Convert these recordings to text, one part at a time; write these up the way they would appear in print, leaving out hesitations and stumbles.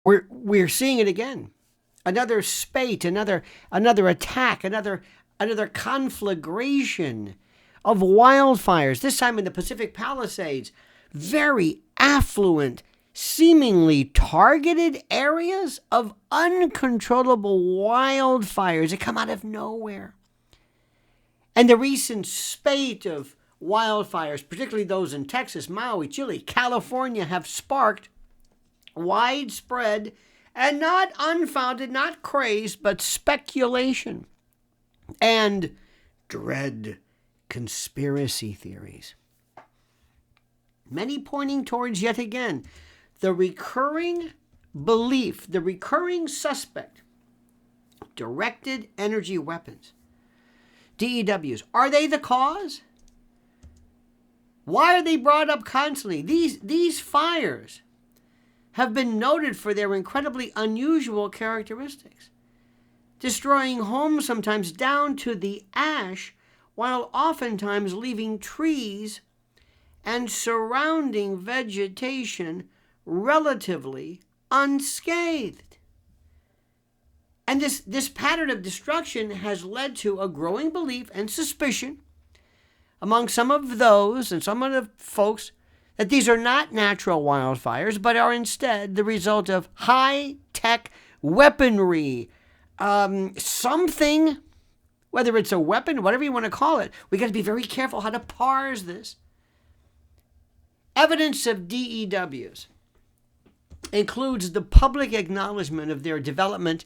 We're seeing it again. Another spate, another attack, another conflagration of wildfires, this time in the Pacific Palisades. Very affluent, seemingly targeted areas of uncontrollable wildfires that come out of nowhere. And the recent spate of wildfires, particularly those in Texas, Maui, Chile, California, have sparked widespread and not unfounded, not crazed, but speculation and dread conspiracy theories. Many pointing towards, yet again, the recurring belief, the recurring suspect, directed energy weapons, DEWs. Are they the cause? Why are they brought up constantly? These fires have been noted for their incredibly unusual characteristics, destroying homes sometimes down to the ash, while oftentimes leaving trees and surrounding vegetation relatively unscathed. And this pattern of destruction has led to a growing belief and suspicion among some of those and some of the folks that these are not natural wildfires, but are instead the result of high-tech weaponry. Something, whether it's a weapon, whatever you want to call it, we got to be very careful how to parse this. Evidence of DEWs includes the public acknowledgement of their development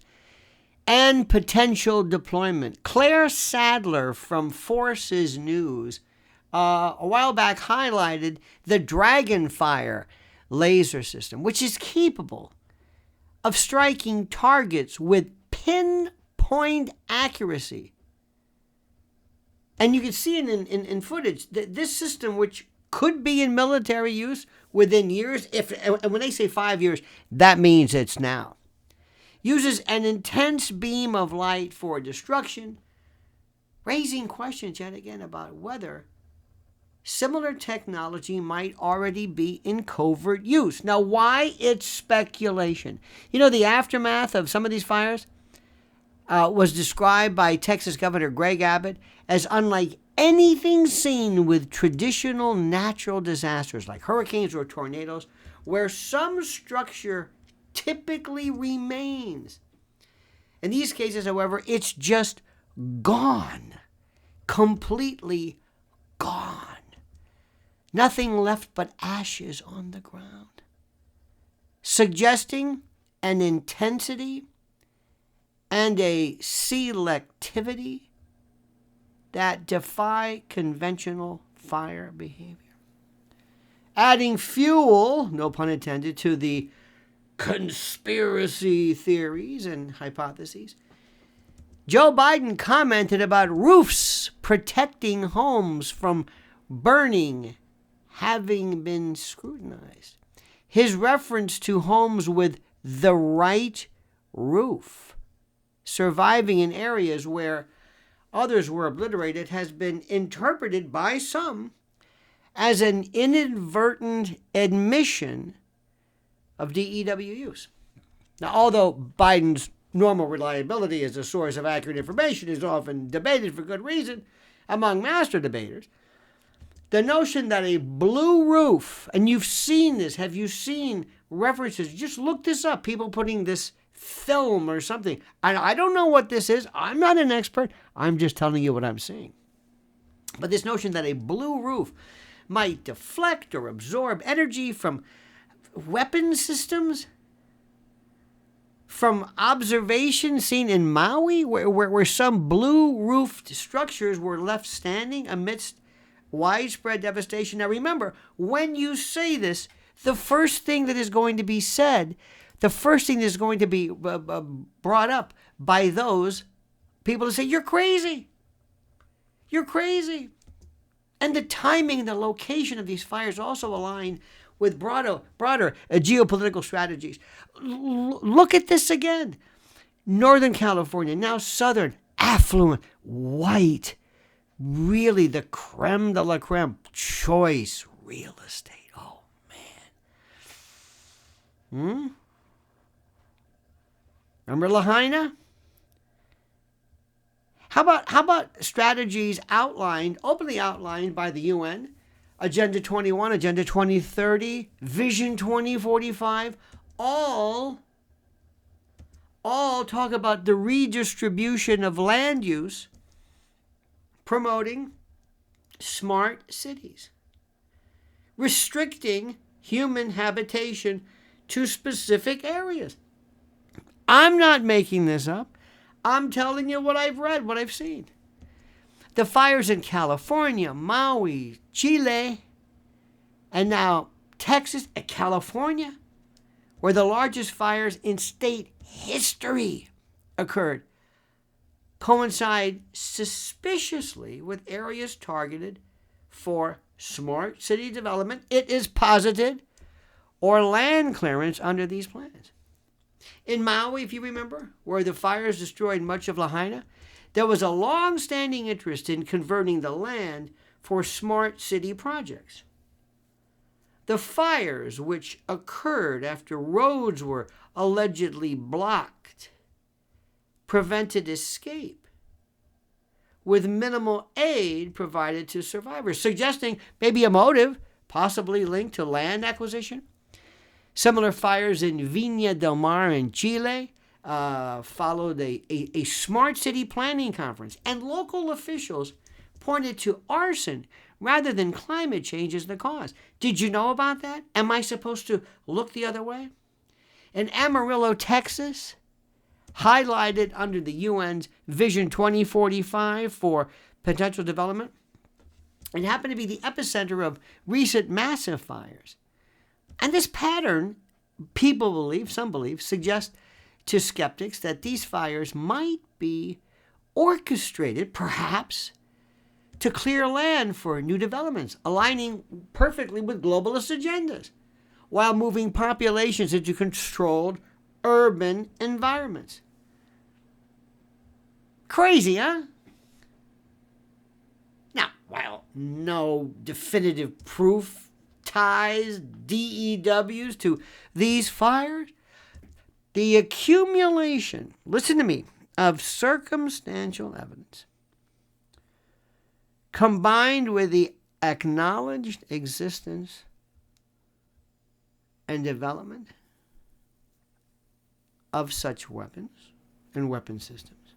and potential deployment. Claire Sadler from Forces News a while back highlighted the Dragonfire laser system, which is capable of striking targets with pinpoint accuracy. And you can see it in footage that this system, which could be in military use within years, and when they say 5 years, that means it's now, uses an intense beam of light for destruction, raising questions yet again about whether similar technology might already be in covert use. Now, why? It's speculation. You know, the aftermath of some of these fires was described by Texas Governor Greg Abbott as unlike anything seen with traditional natural disasters like hurricanes or tornadoes, where some structure typically remains. In these cases, however, it's just gone. Completely gone. Nothing left but ashes on the ground, suggesting an intensity and a selectivity that defy conventional fire behavior. Adding fuel, no pun intended, to the conspiracy theories and hypotheses, Joe Biden commented about roofs protecting homes from burning having been scrutinized. His reference to homes with the right roof surviving in areas where others were obliterated has been interpreted by some as an inadvertent admission of DEW use. Now, although Biden's normal reliability as a source of accurate information is often debated for good reason among master debaters, the notion that a blue roof, and you've seen this, have you seen references? Just look this up, people putting this film or something. I don't know what this is. I'm not an expert. I'm just telling you what I'm seeing. But this notion that a blue roof might deflect or absorb energy from weapon systems, from observations seen in Maui, where some blue-roofed structures were left standing amidst widespread devastation. Now remember, when you say this, the first thing that is going to be said, the first thing that is going to be brought up by those people to say, you're crazy. You're crazy. And the timing and the location of these fires also align with broader geopolitical strategies. Look at this again. Northern California, now southern, affluent, white, really the creme de la creme, choice real estate. Oh, man. Remember Lahaina? How about strategies openly outlined by the UN? Agenda 21, Agenda 2030, Vision 2045, all talk about the redistribution of land use, promoting smart cities, restricting human habitation to specific areas. I'm not making this up. I'm telling you what I've read, what I've seen. The fires in California, Maui, Chile, and now Texas and California, where the largest fires in state history occurred, coincide suspiciously with areas targeted for smart city development, it is posited, or land clearance under these plans. In Maui, if you remember, where the fires destroyed much of Lahaina, there was a long-standing interest in converting the land for smart city projects. The fires, which occurred after roads were allegedly blocked, prevented escape, with minimal aid provided to survivors, suggesting maybe a motive possibly linked to land acquisition. Similar fires in Viña del Mar in Chile followed a smart city planning conference, and local officials pointed to arson rather than climate change as the cause. Did you know about that? Am I supposed to look the other way? In Amarillo, Texas, highlighted under the UN's Vision 2045 for potential development, it happened to be the epicenter of recent massive fires. And this pattern, some believe, suggests to skeptics that these fires might be orchestrated, perhaps, to clear land for new developments, aligning perfectly with globalist agendas, while moving populations into controlled urban environments. Crazy, huh? Now, while no definitive proof ties DEWs to these fires, the accumulation, listen to me, of circumstantial evidence combined with the acknowledged existence and development of such weapons and weapon systems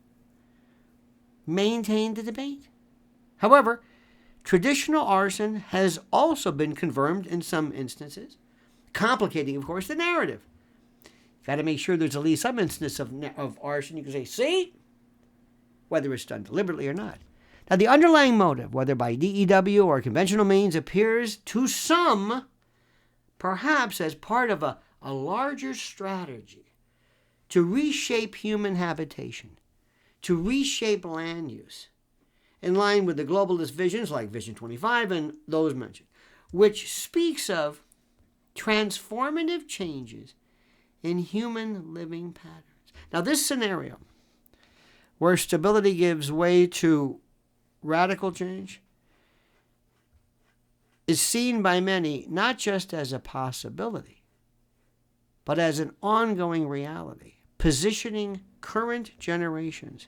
maintain the debate. However, traditional arson has also been confirmed in some instances, complicating, of course, the narrative. You've got to make sure there's at least some instance of arson. You can say, see, whether it's done deliberately or not. Now, the underlying motive, whether by DEW or conventional means, appears to some perhaps as part of a larger strategy to reshape human habitation, to reshape land use, in line with the globalist visions like Vision 25 and those mentioned, which speaks of transformative changes in human living patterns. Now, this scenario, where stability gives way to radical change, is seen by many not just as a possibility, but as an ongoing reality, positioning current generations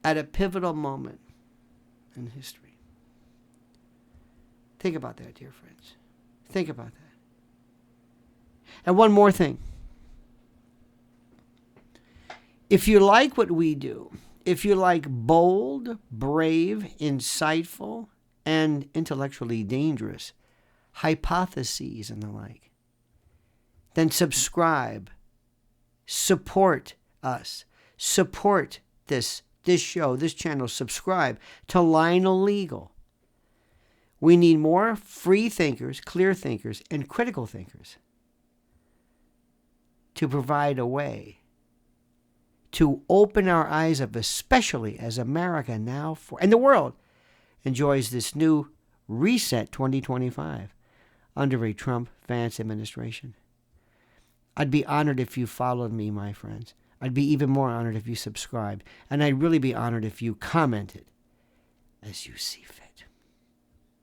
at a pivotal moment in history. Think about that, dear friends. Think about that. And one more thing. If you like what we do, if you like bold, brave, insightful, and intellectually dangerous hypotheses and the like, then subscribe, support us, support this show, this channel, subscribe to Lionel Legal. We need more free thinkers, clear thinkers, and critical thinkers to provide a way to open our eyes up, especially as America now and the world enjoys this new reset 2025 under a Trump-Vance administration. I'd be honored if you followed me, my friends. I'd be even more honored if you subscribed. And I'd really be honored if you commented as you see fit.